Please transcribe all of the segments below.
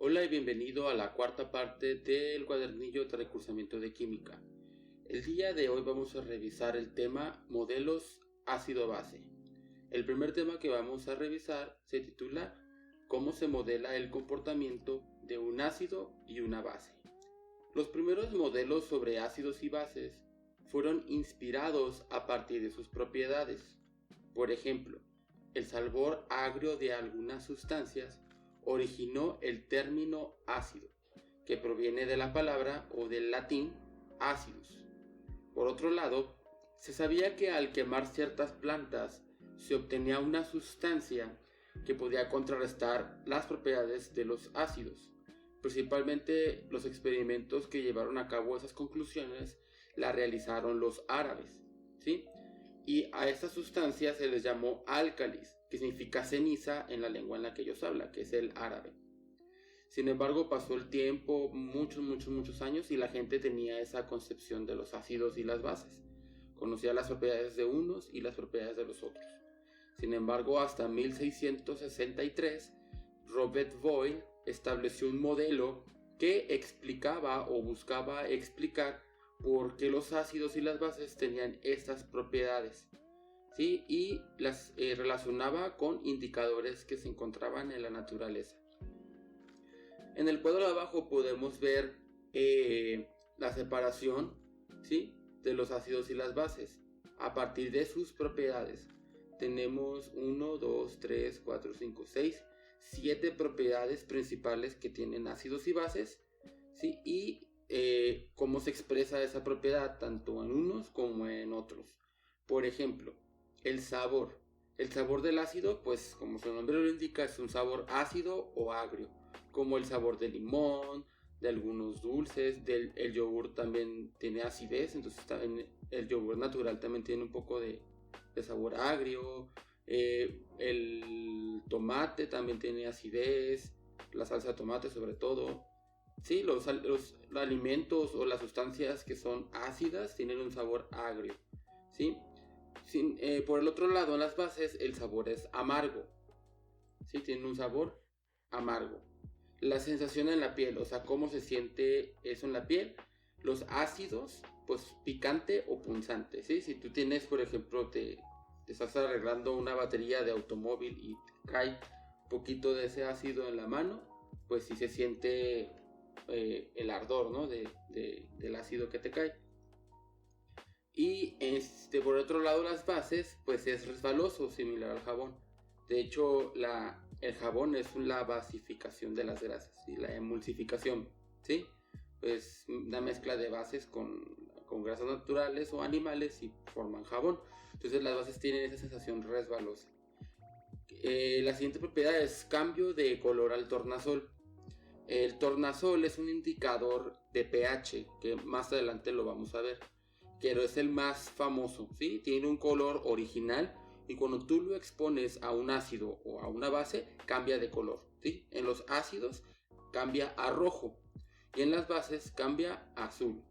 Hola y bienvenido a la cuarta parte del cuadernillo de recursamiento de química. El día de hoy vamos a revisar el tema modelos ácido-base. El primer tema que vamos a revisar se titula ¿Cómo se modela el comportamiento de un ácido y una base? Los primeros modelos sobre ácidos y bases fueron inspirados a partir de sus propiedades. Por ejemplo, el sabor agrio de algunas sustancias originó el término ácido, que proviene de la palabra o del latín acidus. Por otro lado, se sabía que al quemar ciertas plantas se obtenía una sustancia que podía contrarrestar las propiedades de los ácidos. Principalmente los experimentos que llevaron a cabo esas conclusiones la realizaron los árabes, ¿sí? Y a estas sustancias se les llamó álcalis, que significa ceniza en la lengua en la que ellos hablan, que es el árabe. Sin embargo, pasó el tiempo, muchos años, y la gente tenía esa concepción de los ácidos y las bases. Conocía las propiedades de unos y las propiedades de los otros. Sin embargo, hasta 1663, Robert Boyle estableció un modelo que explicaba o buscaba explicar por qué los ácidos y las bases tenían estas propiedades, ¿sí? Y las relacionaba con indicadores que se encontraban en la naturaleza. En el cuadro de abajo podemos ver la separación, ¿sí?, de los ácidos y las bases a partir de sus propiedades. Tenemos 1, 2, 3, 4, 5, 6, 7 propiedades principales que tienen ácidos y bases, ¿sí? Y cómo se expresa esa propiedad tanto en unos como en otros. Por ejemplo, el sabor. El sabor del ácido, pues como su nombre lo indica, es un sabor ácido o agrio, como el sabor del limón, de algunos dulces, el yogur también tiene acidez, entonces también el yogur natural también tiene un poco de sabor agrio. El tomate también tiene acidez, la salsa de tomate sobre todo. Sí, los alimentos o las sustancias que son ácidas tienen un sabor agrio, ¿sí? Por el otro lado, en las bases el sabor es amargo, ¿sí? Tiene un sabor amargo. La sensación en la piel, o sea, cómo se siente eso en la piel. Los ácidos, pues picante o punzante, ¿sí? Si tú tienes, por ejemplo, te estás arreglando una batería de automóvil y te cae un poquito de ese ácido en la mano, pues sí se siente el ardor, ¿no?, del ácido que te cae. Y por otro lado, las bases, pues es resbaloso, similar al jabón. De hecho, el jabón es la basificación de las grasas y la emulsificación, ¿sí? Pues una mezcla de bases con grasas naturales o animales y forman jabón. Entonces las bases tienen esa sensación resbalosa. La siguiente propiedad es cambio de color al tornasol. El tornasol es un indicador de pH, que más adelante lo vamos a ver, pero es el más famoso, ¿sí? Tiene un color original y cuando tú lo expones a un ácido o a una base, cambia de color, ¿sí? En los ácidos cambia a rojo y en las bases cambia a azul.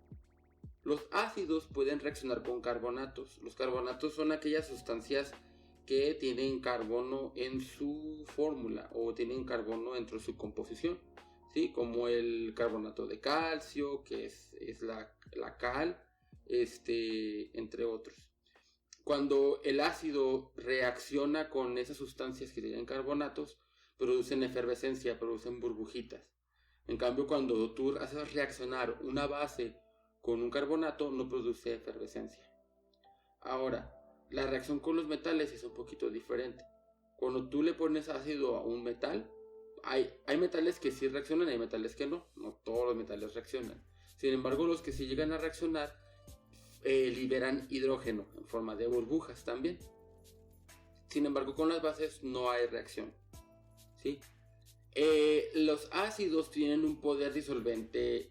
Los ácidos pueden reaccionar con carbonatos. Los carbonatos son aquellas sustancias que tienen carbono en su fórmula o tienen carbono dentro de su composición, ¿sí? Como el carbonato de calcio, que es la cal, entre otros. Cuando el ácido reacciona con esas sustancias que tienen carbonatos, producen efervescencia, producen burbujitas. En cambio, cuando tú haces reaccionar una base con un carbonato, no produce efervescencia. Ahora, la reacción con los metales es un poquito diferente. Cuando tú le pones ácido a un metal, hay metales que sí reaccionan y hay metales que no. No todos los metales reaccionan. Sin embargo, los que sí llegan a reaccionar liberan hidrógeno en forma de burbujas también. Sin embargo, con las bases no hay reacción, ¿sí? Los ácidos tienen un poder disolvente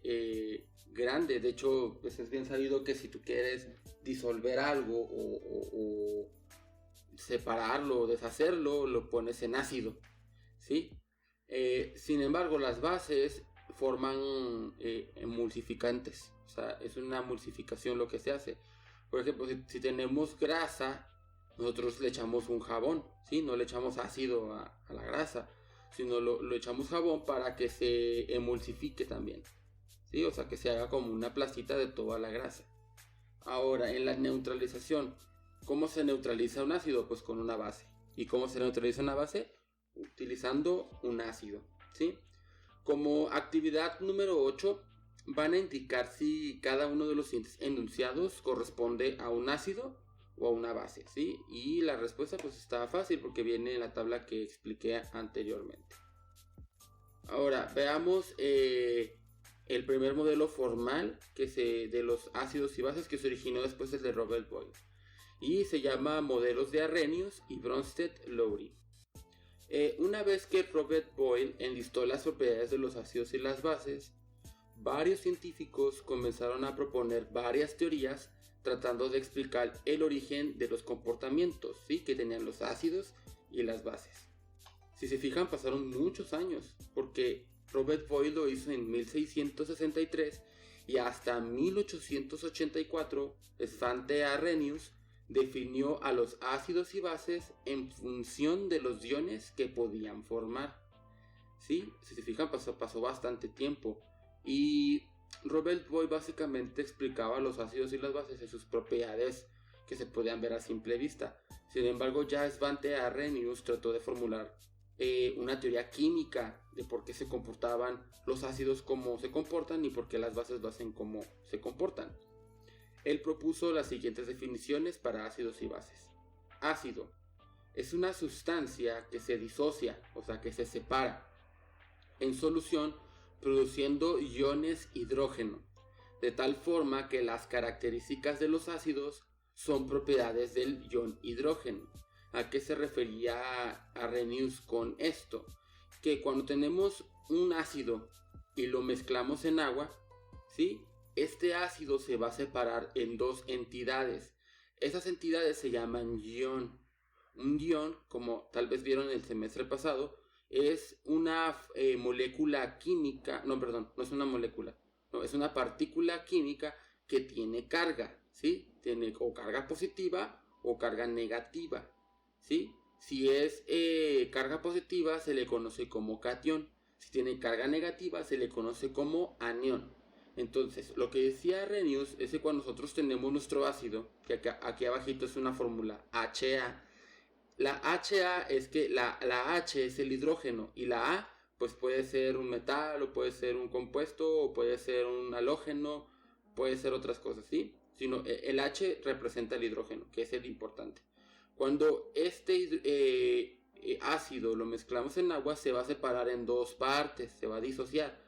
grande. De hecho, pues es bien sabido que si tú quieres disolver algo o separarlo o deshacerlo, lo pones en ácido, ¿sí? Sin embargo, las bases forman emulsificantes. O sea, es una emulsificación lo que se hace. Por ejemplo, si tenemos grasa, nosotros le echamos un jabón, ¿sí? No le echamos ácido a la grasa. sino lo echamos jabón para que se emulsifique también, ¿sí? O sea, que se haga como una plastita de toda la grasa. Ahora, en la neutralización, ¿cómo se neutraliza un ácido? Pues con una base. ¿Y cómo se neutraliza una base? Utilizando un ácido, ¿sí? Como actividad número 8, van a indicar si cada uno de los siguientes enunciados corresponde a un ácido o a una base, ¿sí? Y la respuesta pues está fácil porque viene en la tabla que expliqué anteriormente. Ahora, veamos el primer modelo formal de los ácidos y bases que se originó después del de Robert Boyle. Y se llama modelos de Arrhenius y Bronsted-Lowry. Una vez que Robert Boyle enlistó las propiedades de los ácidos y las bases, varios científicos comenzaron a proponer varias teorías tratando de explicar el origen de los comportamientos, ¿sí?, que tenían los ácidos y las bases. Si se fijan, pasaron muchos años, porque Robert Boyle lo hizo en 1663 y hasta 1884 Svante Arrhenius definió a los ácidos y bases en función de los iones que podían formar. ¿Sí? Si se fijan, pasó bastante tiempo. Y Robert Boyle básicamente explicaba los ácidos y las bases en sus propiedades que se podían ver a simple vista. Sin embargo, ya Svante Arrhenius trató de formular una teoría química de por qué se comportaban los ácidos como se comportan y por qué las bases lo hacen como se comportan. Él propuso las siguientes definiciones para ácidos y bases. Ácido es una sustancia que se disocia, o sea que se separa en solución produciendo iones hidrógeno, de tal forma que las características de los ácidos son propiedades del ion hidrógeno. ¿A qué se refería Arrhenius con esto? Que cuando tenemos un ácido y lo mezclamos en agua, ¿sí?, este ácido se va a separar en dos entidades. Esas entidades se llaman ion. Un ion, como tal vez vieron el semestre pasado, es una molécula química, no, perdón, no es una molécula, no, es una partícula química que tiene carga, ¿sí? Tiene o carga positiva o carga negativa, ¿sí? Si es carga positiva se le conoce como catión, si tiene carga negativa se le conoce como anión. Entonces, lo que decía Arrhenius es que cuando nosotros tenemos nuestro ácido, que aquí abajito es una fórmula HA, la HA es que la H es el hidrógeno y la A pues puede ser un metal o puede ser un compuesto o puede ser un halógeno, puede ser otras cosas, ¿sí? Sino el H representa el hidrógeno, que es el importante. Cuando este ácido lo mezclamos en agua se va a separar en dos partes, se va a disociar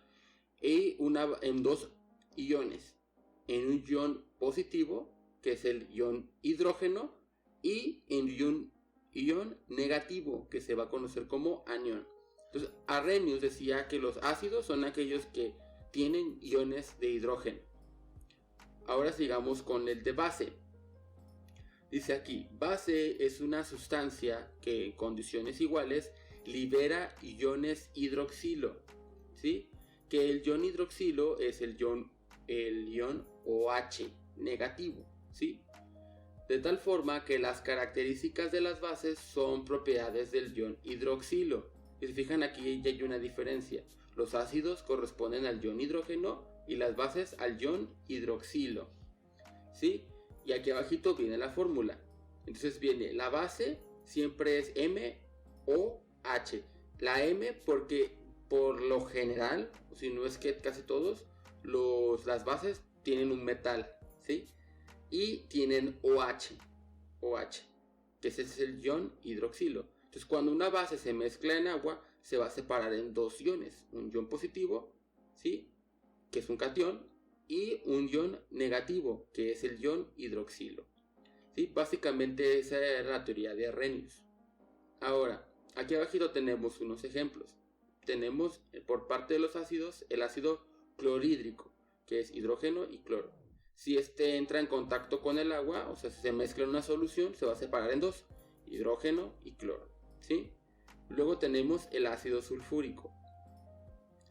y en dos iones, en un ion positivo que es el ion hidrógeno y en un ion negativo que se va a conocer como anión. Entonces Arrhenius decía que los ácidos son aquellos que tienen iones de hidrógeno. Ahora sigamos con el de base. Dice aquí, base es una sustancia que en condiciones iguales libera iones hidroxilo, ¿sí? Que el ion hidroxilo es el ion OH negativo, ¿sí? De tal forma que las características de las bases son propiedades del ion hidroxilo. Y se fijan, aquí ya hay una diferencia. Los ácidos corresponden al ion hidrógeno y las bases al ion hidroxilo, ¿sí? Y aquí abajito viene la fórmula. Entonces viene la base, siempre es MOH. La M porque por lo general, si no es que casi todos, las bases tienen un metal, ¿sí? Y tienen OH, que ese es el ion hidroxilo. Entonces cuando una base se mezcla en agua, se va a separar en dos iones, un ion positivo, ¿sí?, que es un catión, y un ion negativo, que es el ion hidroxilo, ¿sí? Básicamente esa era la teoría de Arrhenius. Ahora, aquí abajito tenemos unos ejemplos. Tenemos por parte de los ácidos el ácido clorhídrico, que es hidrógeno y cloro. Si este entra en contacto con el agua, o sea, si se mezcla en una solución, se va a separar en dos, hidrógeno y cloro, ¿sí? Luego tenemos el ácido sulfúrico.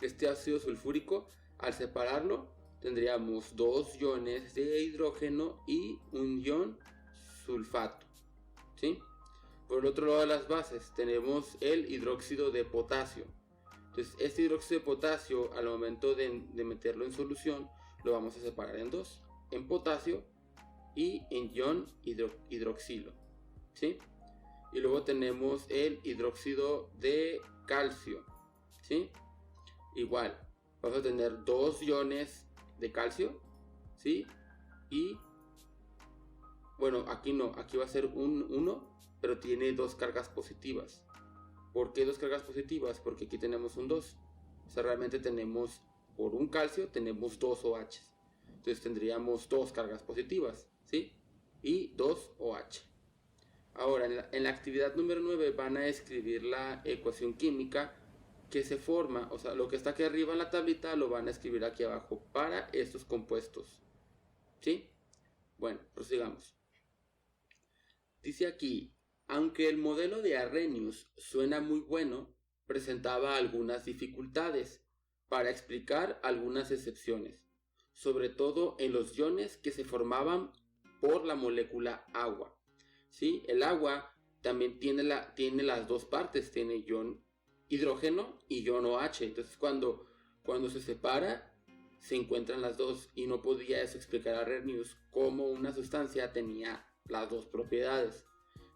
Este ácido sulfúrico, al separarlo, tendríamos dos iones de hidrógeno y un ion sulfato, ¿sí? Por el otro lado de las bases tenemos el hidróxido de potasio. Entonces este hidróxido de potasio, al momento de meterlo en solución, lo vamos a separar en dos, en potasio y en ion hidroxilo, ¿sí? Y luego tenemos el hidróxido de calcio, ¿sí? Igual, vamos a tener dos iones de calcio, ¿sí? Y bueno, aquí no, aquí va a ser un 1, pero tiene dos cargas positivas. ¿Por qué dos cargas positivas? Porque aquí tenemos un 2. O sea, realmente tenemos, por un calcio, tenemos dos OH. Entonces tendríamos dos cargas positivas, ¿sí? Y dos OH. Ahora, en la actividad número 9 van a escribir la ecuación química que se forma, o sea, lo que está aquí arriba en la tablita lo van a escribir aquí abajo para estos compuestos, ¿sí? Bueno, prosigamos. Dice aquí, aunque el modelo de Arrhenius suena muy bueno, presentaba algunas dificultades para explicar algunas excepciones, sobre todo en los iones que se formaban por la molécula agua. ¿Sí? El agua también tiene las dos partes, tiene ion hidrógeno y ion OH. Entonces cuando se separa, se encuentran las dos y no podía eso explicar a Arrhenius cómo una sustancia tenía las dos propiedades,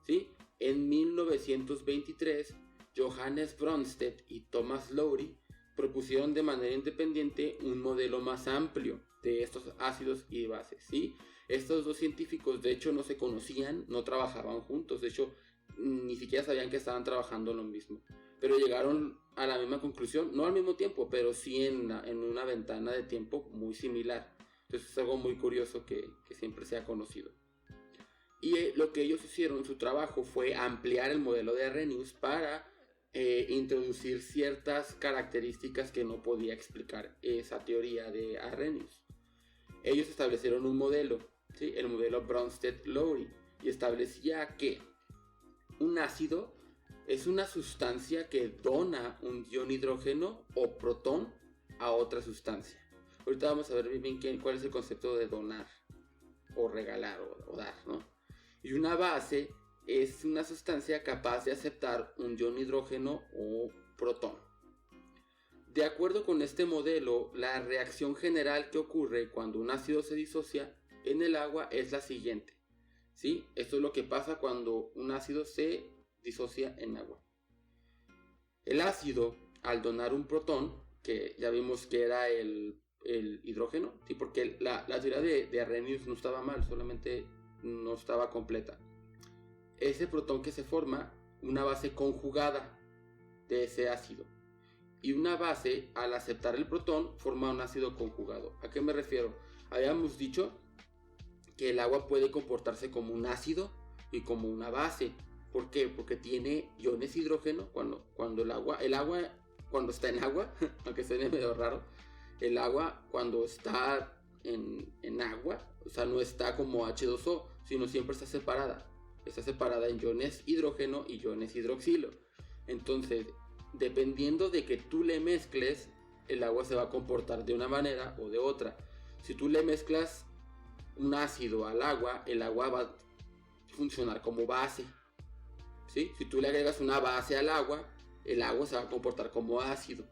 ¿sí? En 1923, Johannes Brønsted y Thomas Lowry propusieron de manera independiente un modelo más amplio de estos ácidos y bases, ¿sí? Estos dos científicos de hecho no se conocían, no trabajaban juntos, de hecho ni siquiera sabían que estaban trabajando en lo mismo, pero llegaron a la misma conclusión, no al mismo tiempo, pero sí en una ventana de tiempo muy similar. Entonces es algo muy curioso que siempre se ha conocido. Y lo que ellos hicieron, su trabajo fue ampliar el modelo de Arrhenius para introducir ciertas características que no podía explicar esa teoría de Arrhenius. Ellos establecieron un modelo, ¿sí? El modelo Brønsted-Lowry, y establecía que un ácido es una sustancia que dona un ion hidrógeno o protón a otra sustancia. Ahorita vamos a ver bien cuál es el concepto de donar o regalar o dar, ¿no? Y una base es una sustancia capaz de aceptar un ion hidrógeno o protón. De acuerdo con este modelo, la reacción general que ocurre cuando un ácido se disocia en el agua es la siguiente, ¿sí? Esto es lo que pasa cuando un ácido se disocia en agua. El ácido, al donar un protón, que ya vimos que era el hidrógeno, ¿sí? Porque la teoría de Arrhenius no estaba mal, solamente no estaba completa. Ese protón que se forma, una base conjugada de ese ácido. Y una base, al aceptar el protón, forma un ácido conjugado. ¿A qué me refiero? Habíamos dicho que el agua puede comportarse como un ácido y como una base. ¿Por qué? Porque tiene iones hidrógeno. Cuando el agua cuando está en agua, aunque suene medio raro, el agua cuando está en agua, o sea, no está como H2O, sino siempre está separada. Está separada en iones hidrógeno y iones hidroxilo. Entonces, dependiendo de que tú le mezcles, el agua se va a comportar de una manera o de otra. Si tú le mezclas un ácido al agua, el agua va a funcionar como base, ¿sí? Si tú le agregas una base al agua, el agua se va a comportar como ácido,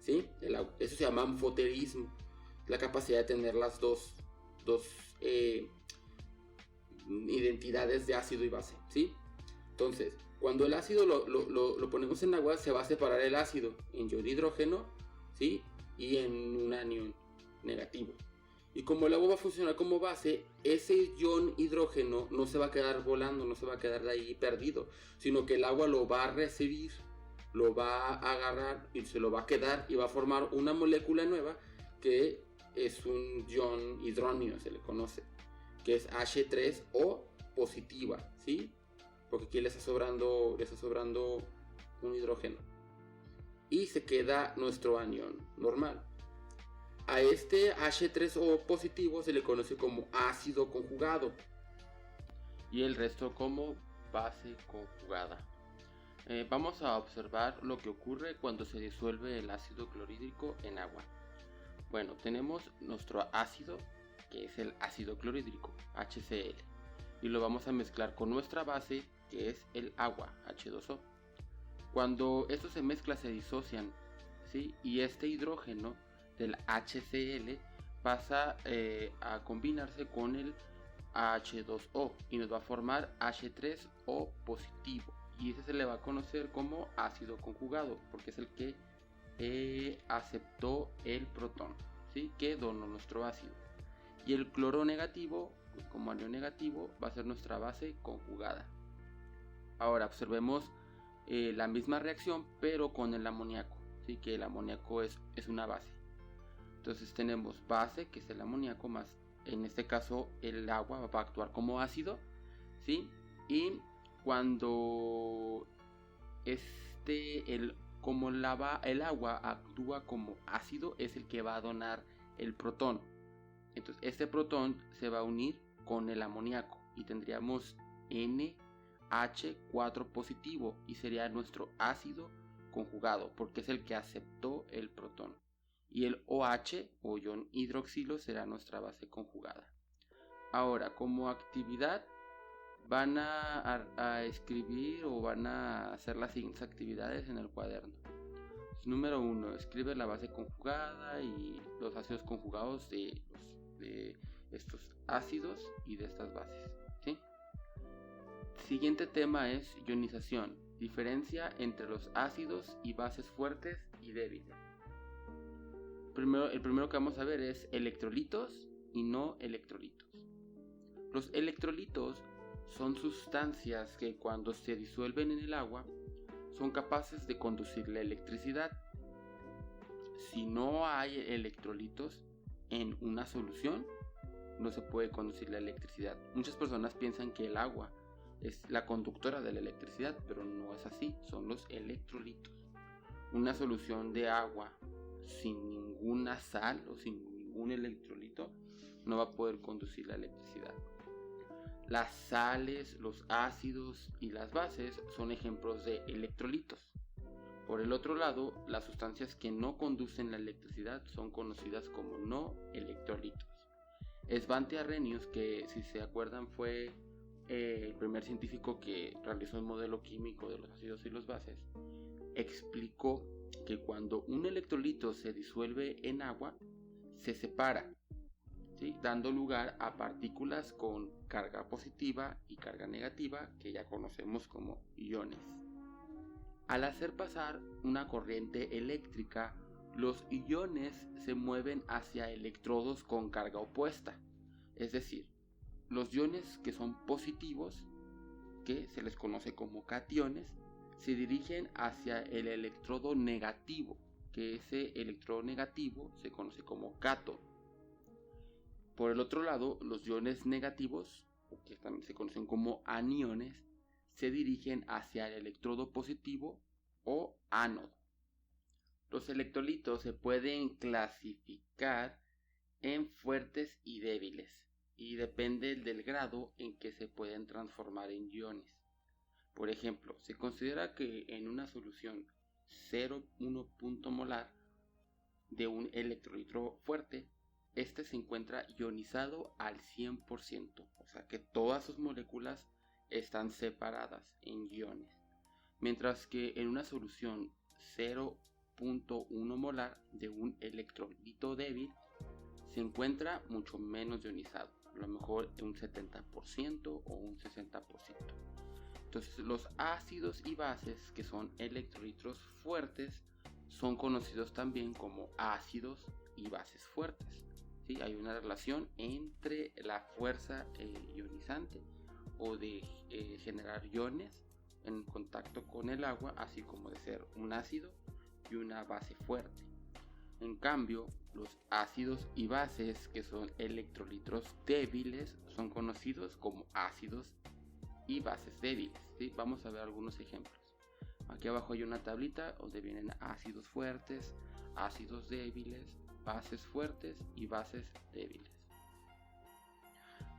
¿sí? Eso se llama amfoterismo, la capacidad de tener las dos identidades de ácido y base, ¿sí? Entonces, cuando el ácido lo ponemos en agua, se va a separar el ácido en ion hidrógeno, ¿sí? Y en un anión negativo. Y como el agua va a funcionar como base, ese ion hidrógeno no se va a quedar volando, no se va a quedar de ahí perdido, sino que el agua lo va a recibir, lo va a agarrar y se lo va a quedar y va a formar una molécula nueva que es un ion hidróneo, se le conoce, que es H3O positiva, ¿sí? Porque aquí le está sobrando un hidrógeno. Y se queda nuestro anión normal. A este H3O positivo se le conoce como ácido conjugado. Y el resto como base conjugada. Vamos a observar lo que ocurre cuando se disuelve el ácido clorhídrico en agua. Bueno, tenemos nuestro ácido, que es el ácido clorhídrico, HCl. Y lo vamos a mezclar con nuestra base, que es el agua, H2O. Cuando estos se mezclan se disocian, ¿sí? Y este hidrógeno del HCl pasa a combinarse con el H2O y nos va a formar H3O positivo, y ese se le va a conocer como ácido conjugado porque es el que aceptó el protón, ¿sí? Que donó nuestro ácido. Y el cloro negativo, como anillo negativo, va a ser nuestra base conjugada. Ahora observemos la misma reacción pero con el amoníaco, ¿sí? Que el amoníaco es una base. Entonces tenemos base, que es el amoníaco, más en este caso el agua va a actuar como ácido, ¿sí? Y cuando el agua actúa como ácido, es el que va a donar el protón. Entonces este protón se va a unir con el amoníaco y tendríamos NH4 positivo y sería nuestro ácido conjugado porque es el que aceptó el protón. Y el OH o ion hidroxilo será nuestra base conjugada. Ahora, como actividad van a escribir o van a hacer las siguientes actividades en el cuaderno. Número 1, escribe la base conjugada y los ácidos conjugados de estos ácidos y de estas bases, ¿sí? Siguiente tema es ionización, diferencia entre los ácidos y bases fuertes y débiles. El primero que vamos a ver es electrolitos y no electrolitos. Los electrolitos son sustancias que cuando se disuelven en el agua son capaces de conducir la electricidad. Si no hay electrolitos en una solución, no se puede conducir la electricidad. Muchas personas piensan que el agua es la conductora de la electricidad, pero no es así, son los electrolitos. Una solución de agua sin ninguna sal o sin ningún electrolito no va a poder conducir la electricidad. Las sales, los ácidos y las bases son ejemplos de electrolitos. Por el otro lado, las sustancias que no conducen la electricidad son conocidas como no electrolitos. Svante Arrhenius, que si se acuerdan fue el primer científico que realizó el modelo químico de los ácidos y las bases, explicó que cuando un electrolito se disuelve en agua, se separa, ¿sí? Dando lugar a partículas con carga positiva y carga negativa que ya conocemos como iones. Al hacer pasar una corriente eléctrica, los iones se mueven hacia electrodos con carga opuesta, es decir, los iones que son positivos, que se les conoce como cationes, se dirigen hacia el electrodo negativo, que ese electrodo negativo se conoce como cátodo. Por el otro lado, los iones negativos, que también se conocen como aniones, se dirigen hacia el electrodo positivo o ánodo. Los electrolitos se pueden clasificar en fuertes y débiles y depende del grado en que se pueden transformar en iones. Por ejemplo, se considera que en una solución 0,1 punto molar de un electrolito fuerte, este se encuentra ionizado al 100%, o sea que todas sus moléculas están separadas en iones, mientras que en una solución 0,1 molar de un electrolito débil se encuentra mucho menos ionizado, a lo mejor un 70% o un 60%. Entonces los ácidos y bases, que son electrolitos fuertes, son conocidos también como ácidos y bases fuertes, ¿sí? Hay una relación entre la fuerza ionizante o de generar iones en contacto con el agua, así como de ser un ácido y una base fuerte. En cambio, los ácidos y bases, que son electrolitos débiles, son conocidos como ácidos y bases débiles, ¿sí? Vamos a ver algunos ejemplos. Aquí abajo hay una tablita donde vienen ácidos fuertes, ácidos débiles, bases fuertes y bases débiles.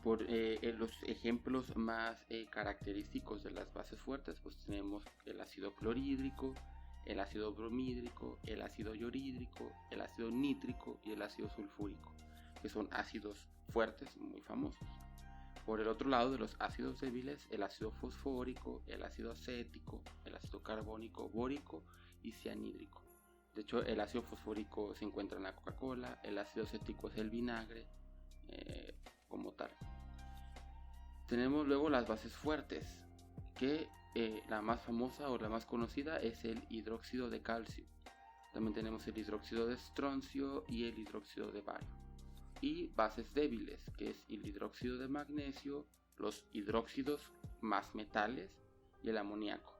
Por los ejemplos más característicos de las bases fuertes, pues tenemos el ácido clorhídrico, el ácido bromhídrico, el ácido iorídrico, el ácido nítrico y el ácido sulfúrico, que son ácidos fuertes muy famosos. Por el otro lado de los ácidos débiles, el ácido fosfórico, el ácido acético, el ácido carbónico, bórico y cianhídrico. De hecho, el ácido fosfórico se encuentra en la Coca-Cola, el ácido acético es el vinagre, como tal. Tenemos luego las bases fuertes, que la más famosa o la más conocida es el hidróxido de calcio. También tenemos el hidróxido de estroncio y el hidróxido de bario. Y bases débiles, que es el hidróxido de magnesio, los hidróxidos más metales y el amoníaco.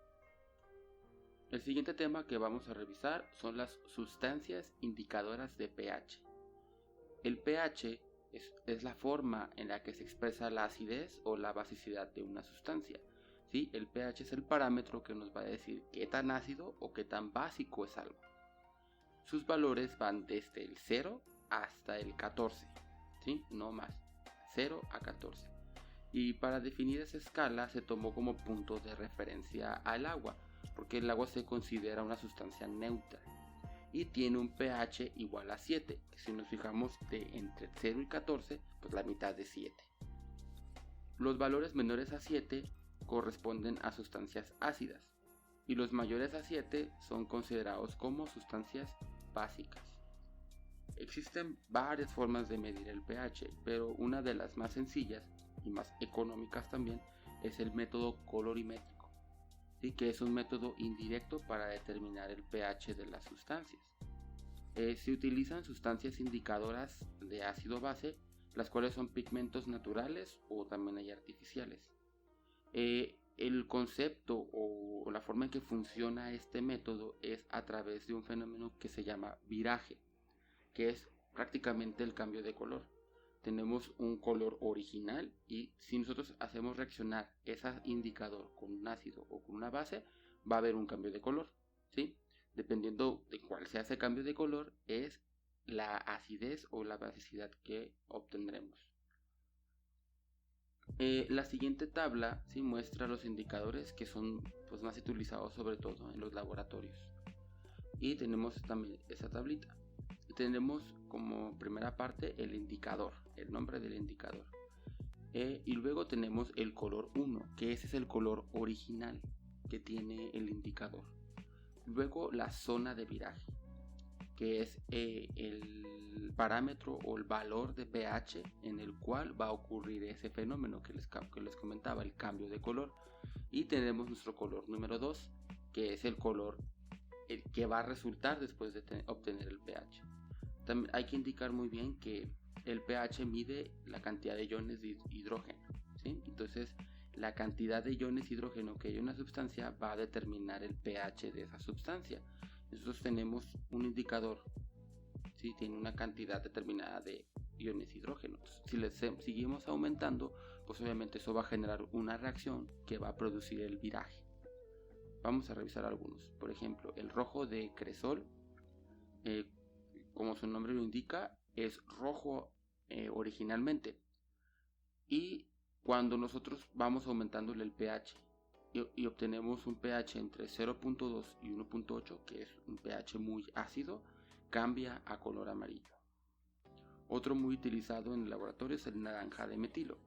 El siguiente tema que vamos a revisar son las sustancias indicadoras de pH. El pH es la forma en la que se expresa la acidez o la basicidad de una sustancia. ¿Sí? El pH es el parámetro que nos va a decir qué tan ácido o qué tan básico es algo. Sus valores van desde el 0 hasta el 14, ¿sí? No más, 0 a 14. Y para definir esa escala se tomó como punto de referencia al agua, porque el agua se considera una sustancia neutra y tiene un pH igual a 7, que si nos fijamos de entre 0 y 14, pues la mitad de 7. Los valores menores a 7 corresponden a sustancias ácidas y los mayores a 7 son considerados como sustancias básicas. Existen varias formas de medir el pH, pero una de las más sencillas y más económicas también es el método colorimétrico, ¿sí? Que es un método indirecto para determinar el pH de las sustancias. Se utilizan sustancias indicadoras de ácido base, las cuales son pigmentos naturales o también hay artificiales. El concepto o la forma en que funciona este método es a través de un fenómeno que se llama viraje, que es prácticamente el cambio de color. Tenemos un color original y si nosotros hacemos reaccionar ese indicador con un ácido o con una base, va a haber un cambio de color, ¿sí? Dependiendo de cuál sea ese cambio de color, es la acidez o la basicidad que obtendremos. La siguiente tabla sí muestra los indicadores que son pues, más utilizados sobre todo en los laboratorios. Y tenemos también esa tablita. Tenemos como primera parte el indicador, el nombre del indicador. Y luego tenemos el color 1, que ese es el color original que tiene el indicador. Luego la zona de viraje, que es el parámetro o el valor de pH en el cual va a ocurrir ese fenómeno que les comentaba, el cambio de color. Y tenemos nuestro color número 2, que es el color que va a resultar después de obtener el pH. También hay que indicar muy bien que el pH mide la cantidad de iones de hidrógeno, ¿sí? Entonces la cantidad de iones de hidrógeno que hay en una sustancia va a determinar el pH de esa sustancia. Nosotros tenemos un indicador, ¿sí? Tiene una cantidad determinada de iones de hidrógeno. Entonces, si les seguimos aumentando, pues obviamente eso va a generar una reacción que va a producir el viraje. Vamos a revisar algunos. Por ejemplo, el rojo de cresol, como su nombre lo indica, es rojo originalmente. Y cuando nosotros vamos aumentándole el pH y obtenemos un pH entre 0.2 y 1.8, que es un pH muy ácido, cambia a color amarillo. Otro muy utilizado en el laboratorio es el naranja de metilo,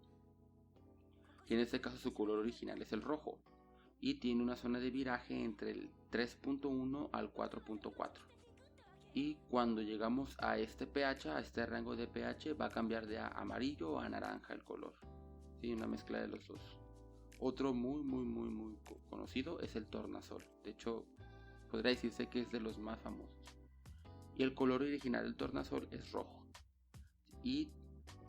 y en este caso su color original es el rojo y tiene una zona de viraje entre el 3.1 al 4.4. Y cuando llegamos a este pH, a este rango de pH, va a cambiar de amarillo a naranja el color, ¿sí? Una mezcla de los dos. Otro muy conocido es el tornasol. De hecho, podría decirse que es de los más famosos. Y el color original del tornasol es rojo. Y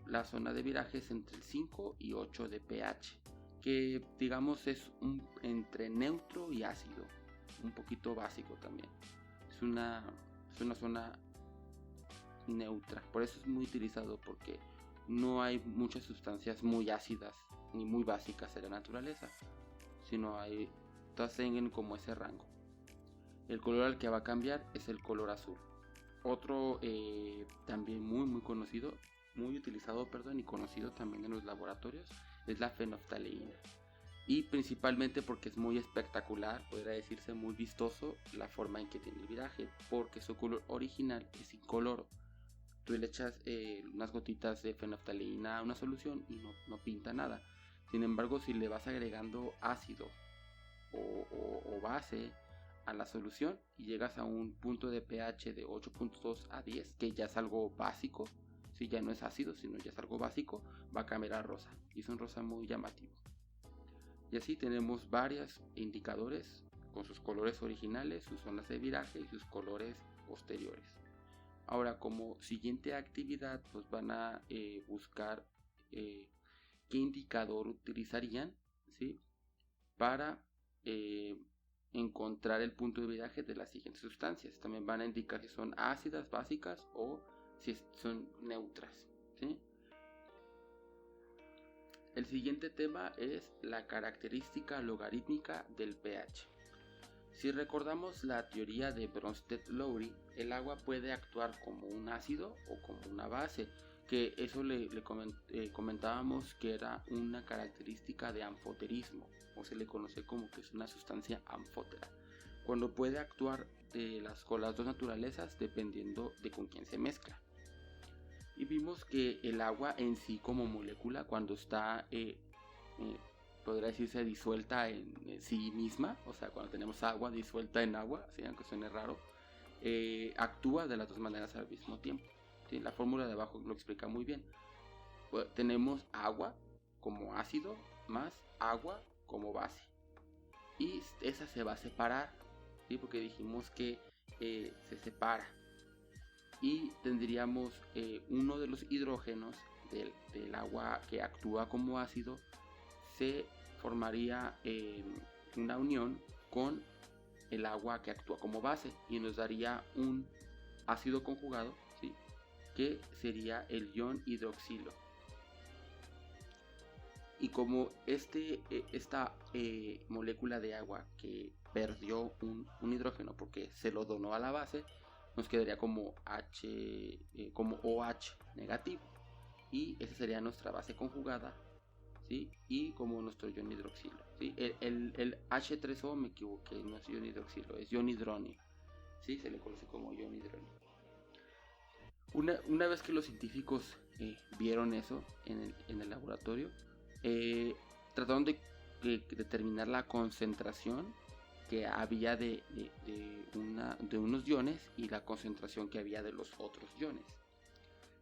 la zona de viraje es entre el 5 y 8 de pH, que digamos es entre neutro y ácido, un poquito básico también. Es una zona neutra, por eso es muy utilizado, porque no hay muchas sustancias muy ácidas ni muy básicas en la naturaleza, sino todas tienen como ese rango. El color al que va a cambiar es el color azul. Otro también muy conocido, muy utilizado, y conocido también en los laboratorios, es la fenolftaleína. Y principalmente porque es muy espectacular, podría decirse muy vistoso la forma en que tiene el viraje, porque su color original es incoloro. tú le echas unas gotitas de fenolftalina a una solución y no pinta nada. Sin embargo, si le vas agregando ácido o base a la solución y llegas a un punto de pH de 8.2 a 10, que ya es algo básico, si ya no es ácido, sino ya es algo básico, va a cambiar a rosa, y es un rosa muy llamativo. Y así tenemos varios indicadores con sus colores originales, sus zonas de viraje y sus colores posteriores. Ahora, como siguiente actividad, pues van a buscar qué indicador utilizarían, ¿sí?, para encontrar el punto de viraje de las siguientes sustancias. También van a indicar si son ácidas, básicas o si son neutras, ¿sí? El siguiente tema es la característica logarítmica del pH. Si recordamos la teoría de Bronsted-Lowry, el agua puede actuar como un ácido o como una base, que eso le comentábamos que era una característica de anfoterismo, o se le conoce como que es una sustancia anfótera, cuando puede actuar con las dos naturalezas dependiendo de con quién se mezcla. Y vimos que el agua en sí como molécula, cuando está podría decirse disuelta en sí misma, o sea, cuando tenemos agua disuelta en agua, ¿sí?, aunque suene raro, actúa de las dos maneras al mismo tiempo, ¿sí? La fórmula de abajo lo explica muy bien. Pues, tenemos agua como ácido más agua como base, y esa se va a separar, ¿sí?, porque dijimos que se separa, y tendríamos uno de los hidrógenos del agua que actúa como ácido se formaría una unión con el agua que actúa como base y nos daría un ácido conjugado, ¿sí?, que sería el ion hidroxilo. Y como esta molécula de agua que perdió un hidrógeno porque se lo donó a la base, nos quedaría como como OH negativo, y esa sería nuestra base conjugada, ¿sí?, y como nuestro ion hidroxilo, ¿sí? El H3O me equivoqué, no es ion hidroxilo, es ion hidronio, ¿sí? Se le conoce como ion hidronio. Una vez que los científicos vieron eso en el laboratorio, trataron de determinar la concentración que había de unos iones y la concentración que había de los otros iones,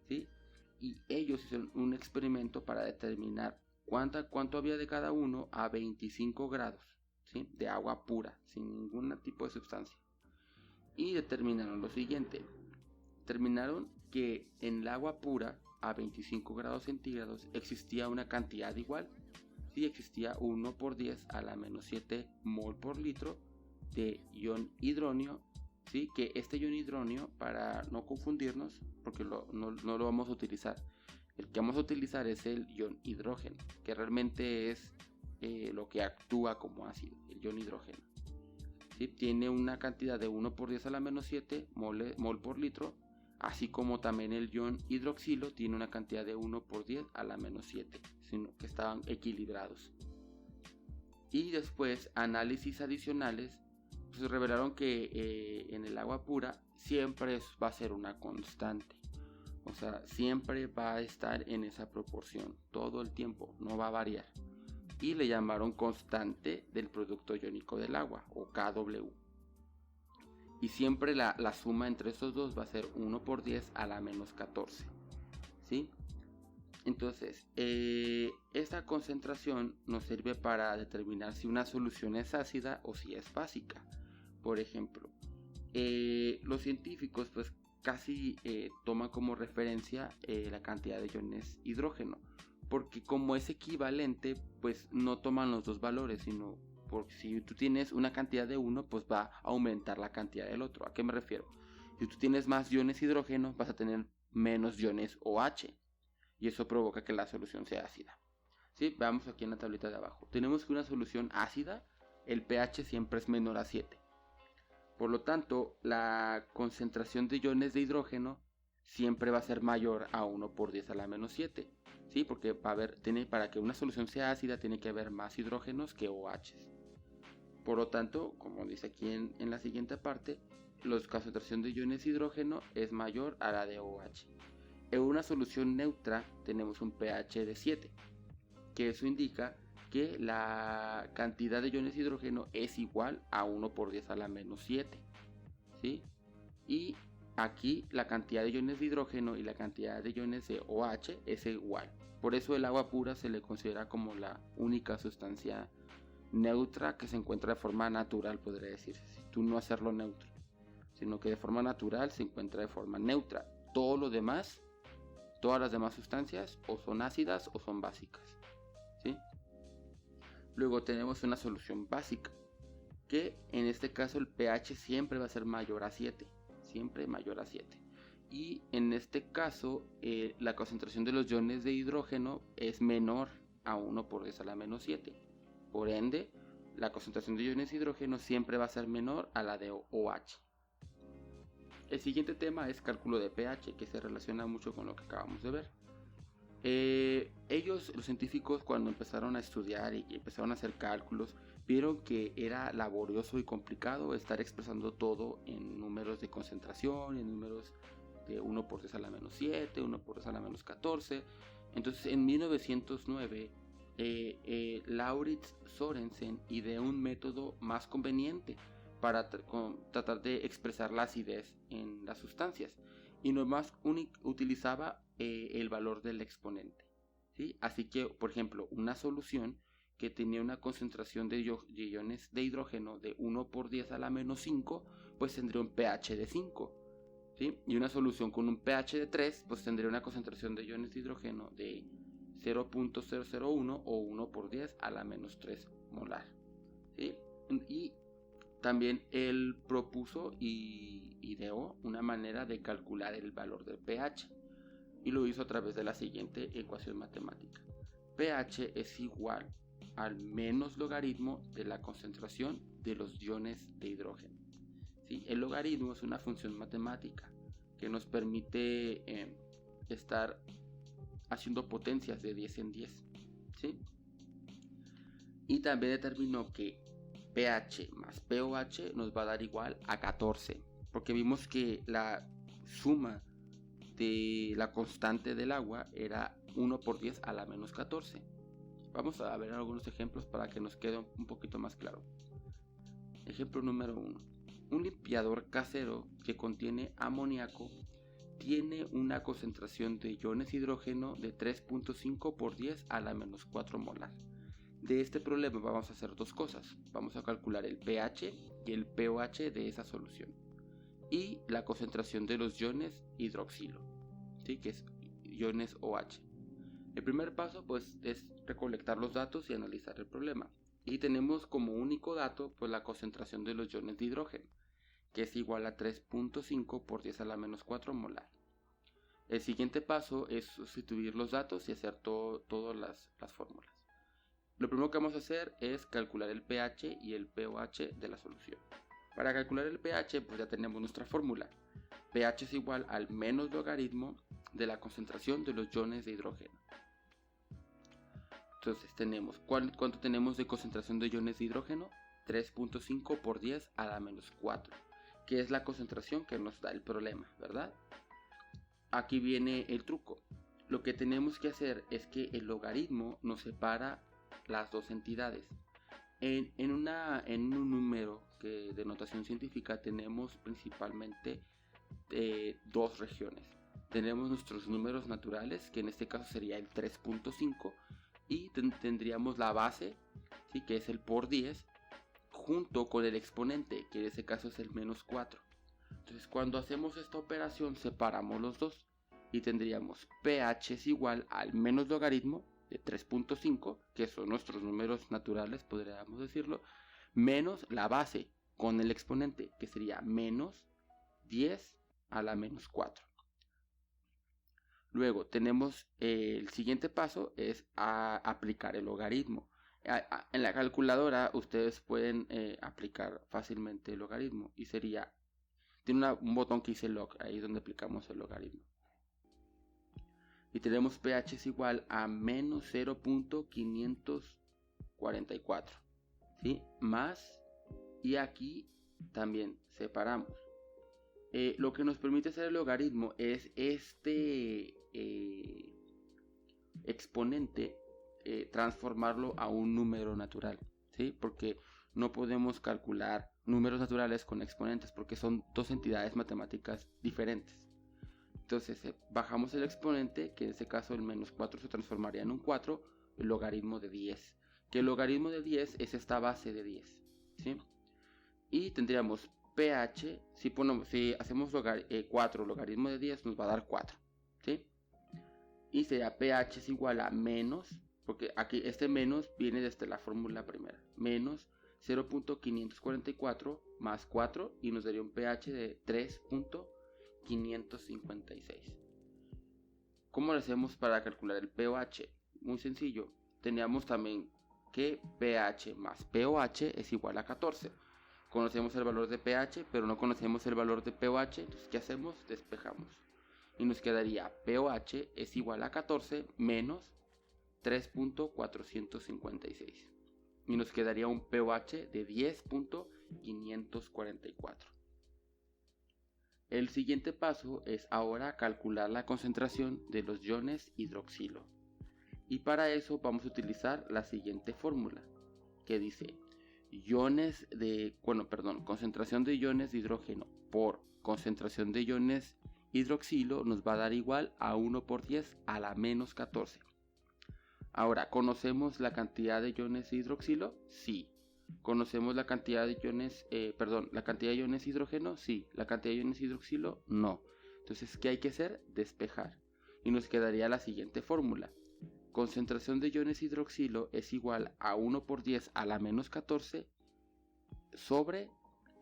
¿sí? Y ellos hicieron un experimento para determinar cuánto había de cada uno a 25 grados, ¿sí?, de agua pura, sin ningún tipo de sustancia. Y determinaron lo siguiente. Determinaron que en el agua pura a 25 grados centígrados existía una cantidad igual. Sí, existía 1 por 10 a la menos 7 mol por litro de ion hidronio, ¿sí? Que este ion hidronio, para no confundirnos, porque no lo vamos a utilizar, el que vamos a utilizar es el ion hidrógeno, que realmente es lo que actúa como ácido, el ion hidrógeno, ¿sí? Tiene una cantidad de 1 por 10 a la menos 7 mol por litro, así como también el ion hidroxilo tiene una cantidad de 1 por 10 a la menos 7, sino que estaban equilibrados. Y después análisis adicionales pues revelaron que en el agua pura siempre va a ser una constante, o sea, siempre va a estar en esa proporción todo el tiempo, no va a variar, y le llamaron constante del producto iónico del agua, o KW. Y siempre la suma entre estos dos va a ser 1 por 10 a la menos 14, ¿sí? Entonces, esta concentración nos sirve para determinar si una solución es ácida o si es básica. Por ejemplo, los científicos pues casi toman como referencia la cantidad de iones hidrógeno, porque como es equivalente, pues no toman los dos valores, sino porque si tú tienes una cantidad de uno, pues va a aumentar la cantidad del otro. ¿A qué me refiero? Si tú tienes más iones hidrógeno, vas a tener menos iones OH, y eso provoca que la solución sea ácida, ¿sí? Veamos aquí en la tablita de abajo. Tenemos que una solución ácida, el pH siempre es menor a 7. Por lo tanto, la concentración de iones de hidrógeno siempre va a ser mayor a 1 por 10 a la menos 7, ¿sí? Porque para que una solución sea ácida tiene que haber más hidrógenos que OH. Por lo tanto, como dice aquí en la siguiente parte, la concentración de iones de hidrógeno es mayor a la de OH. En una solución neutra tenemos un pH de 7, que eso indica que la cantidad de iones de hidrógeno es igual a 1 por 10 a la menos 7, ¿sí? Y aquí la cantidad de iones de hidrógeno y la cantidad de iones de OH es igual. Por eso el agua pura se le considera como la única sustancia neutra que se encuentra de forma natural, podría decirse, si tú no hacerlo neutro, sino que de forma natural se encuentra de forma neutra. Todo lo demás, todas las demás sustancias o son ácidas o son básicas, ¿sí? Luego tenemos una solución básica, que en este caso el pH siempre va a ser mayor a 7, siempre mayor a 7. Y en este caso la concentración de los iones de hidrógeno es menor a 1 por 10 a la menos 7. Por ende, la concentración de iones de hidrógeno siempre va a ser menor a la de OH. El siguiente tema es cálculo de pH, que se relaciona mucho con lo que acabamos de ver. Los científicos, cuando empezaron a estudiar y empezaron a hacer cálculos, vieron que era laborioso y complicado estar expresando todo en números de concentración, en números de 1 por 10 a la menos 7, 1 por 10 a la menos 14. Entonces en 1909 Lauritz Sorensen ideó un método más conveniente para tratar de expresar la acidez en las sustancias, y nomás utilizaba el valor del exponente, ¿sí? Así que, por ejemplo, una solución que tenía una concentración de iones de hidrógeno de 1 por 10 a la menos 5, pues tendría un pH de 5, ¿sí? Y una solución con un pH de 3, pues tendría una concentración de iones de hidrógeno de 0.001 o 1 por 10 a la menos 3 molar, ¿sí? Y también él propuso y ideó una manera de calcular el valor del pH, y lo hizo a través de la siguiente ecuación matemática. pH es igual al menos logaritmo de la concentración de los iones de hidrógeno, ¿sí? El logaritmo es una función matemática que nos permite estar haciendo potencias de 10 en 10, ¿sí? Y también determinó que pH más pOH nos va a dar igual a 14, porque vimos que la suma de la constante del agua era 1 por 10 a la menos 14. Vamos a ver algunos ejemplos para que nos quede un poquito más claro. Ejemplo número 1. Un limpiador casero que contiene amoníaco tiene una concentración de iones de hidrógeno de 3.5 por 10 a la menos 4 molar. De este problema vamos a hacer dos cosas. Vamos a calcular el pH y el pOH de esa solución, y la concentración de los iones hidroxilo, ¿sí? Que es iones OH. El primer paso pues es recolectar los datos y analizar el problema. Y tenemos como único dato pues la concentración de los iones de hidrógeno, que es igual a 3.5 por 10 a la menos 4 molar. El siguiente paso es sustituir los datos y hacer todas las fórmulas. Lo primero que vamos a hacer es calcular el pH y el pOH de la solución. Para calcular el pH pues ya tenemos nuestra fórmula. pH es igual al menos logaritmo de la concentración de los iones de hidrógeno. Entonces tenemos, ¿cuánto tenemos de concentración de iones de hidrógeno? 3.5 por 10 a la menos 4, que es la concentración que nos da el problema, ¿verdad? Aquí viene el truco. Lo que tenemos que hacer es que el logaritmo nos separa las dos entidades. En un número de notación científica tenemos principalmente dos regiones. Tenemos nuestros números naturales, que en este caso sería el 3.5, y tendríamos la base, ¿sí? Que es el por 10, junto con el exponente, que en este caso es el menos 4. Entonces cuando hacemos esta operación separamos los dos y tendríamos pH es igual al menos logaritmo de 3.5, que son nuestros números naturales, podríamos decirlo, menos la base con el exponente, que sería menos 10 a la menos 4. Luego tenemos el siguiente paso es aplicar el logaritmo. En la calculadora ustedes pueden aplicar fácilmente el logaritmo, y sería, tiene un botón que dice log, ahí es donde aplicamos el logaritmo. Y tenemos pH es igual a menos 0.544, ¿sí? Más, y aquí también separamos. Lo que nos permite hacer el logaritmo es este exponente, transformarlo a un número natural, ¿sí? Porque no podemos calcular números naturales con exponentes porque son dos entidades matemáticas diferentes. Entonces bajamos el exponente, que en este caso el menos 4 se transformaría en un 4, el logaritmo de 10. Que el logaritmo de 10 es esta base de 10, ¿sí? Y tendríamos pH, si hacemos 4 logaritmo de 10 nos va a dar 4, ¿sí? Y sería pH es igual a menos, porque aquí este menos viene desde la fórmula primera, menos 0.544 más 4 y nos daría un pH de 3.556. ¿Cómo lo hacemos para calcular el pOH? Muy sencillo, teníamos también que pH más pOH es igual a 14. Conocemos el valor de pH, pero no conocemos el valor de pOH, entonces ¿qué hacemos? Despejamos. Y nos quedaría pOH es igual a 14 menos 3.456. Y nos quedaría un pOH de 10.544. El siguiente paso es ahora calcular la concentración de los iones hidroxilo. Y para eso vamos a utilizar la siguiente fórmula, que dice concentración de iones de hidrógeno por concentración de iones hidroxilo nos va a dar igual a 1 por 10 a la menos 14. Ahora, ¿conocemos la cantidad de iones de hidroxilo? Sí. ¿Conocemos la cantidad de iones, la cantidad de iones hidrógeno? Sí. ¿La cantidad de iones hidroxilo? No. Entonces, ¿qué hay que hacer? Despejar. Y nos quedaría la siguiente fórmula. Concentración de iones hidroxilo es igual a 1 por 10 a la menos 14 sobre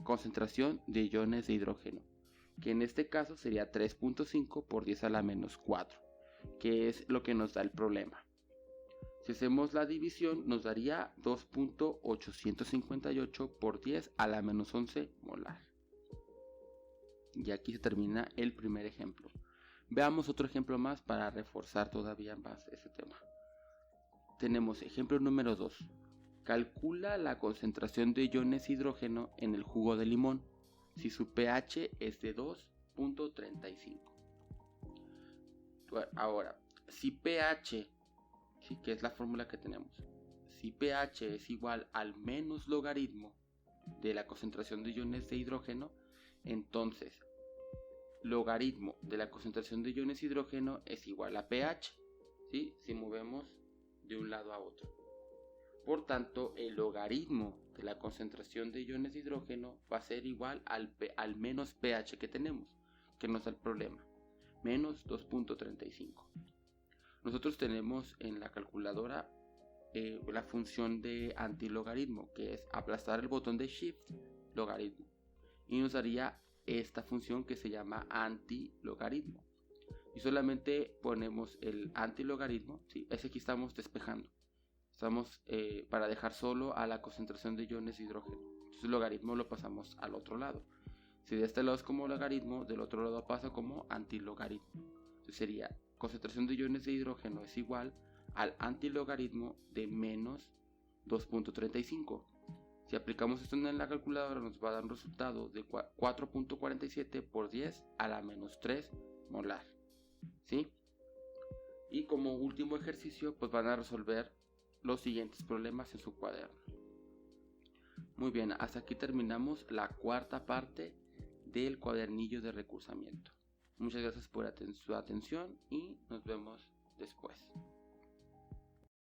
concentración de iones de hidrógeno, que en este caso sería 3.5 por 10 a la menos 4, que es lo que nos da el problema. Si hacemos la división nos daría 2.858 por 10 a la menos 11 molar. Y aquí se termina el primer ejemplo. Veamos otro ejemplo más para reforzar todavía más este tema. Tenemos ejemplo número 2. Calcula la concentración de iones hidrógeno en el jugo de limón si su pH es de 2.35. Ahora, si pH, ¿sí? Que es la fórmula que tenemos, si pH es igual al menos logaritmo de la concentración de iones de hidrógeno, entonces logaritmo de la concentración de iones de hidrógeno es igual a pH, ¿sí? Si movemos de un lado a otro. Por tanto, el logaritmo de la concentración de iones de hidrógeno va a ser igual al menos pH que tenemos, que nos da el problema, menos 2.35. Nosotros tenemos en la calculadora la función de antilogaritmo, que es aplastar el botón de Shift, logaritmo, y nos daría esta función que se llama antilogaritmo. Y solamente ponemos el antilogaritmo, ¿sí? Ese aquí estamos despejando. Estamos para dejar solo a la concentración de iones de hidrógeno. Entonces el logaritmo lo pasamos al otro lado. Si de este lado es como logaritmo, del otro lado pasa como antilogaritmo. Entonces sería concentración de iones de hidrógeno es igual al antilogaritmo de menos 2.35. Si aplicamos esto en la calculadora nos va a dar un resultado de 4.47 por 10 a la menos 3 molar, ¿sí? Y como último ejercicio pues van a resolver los siguientes problemas en su cuaderno. Muy bien, hasta aquí terminamos la cuarta parte del cuadernillo de recursamiento. Muchas gracias por su atención y nos vemos después.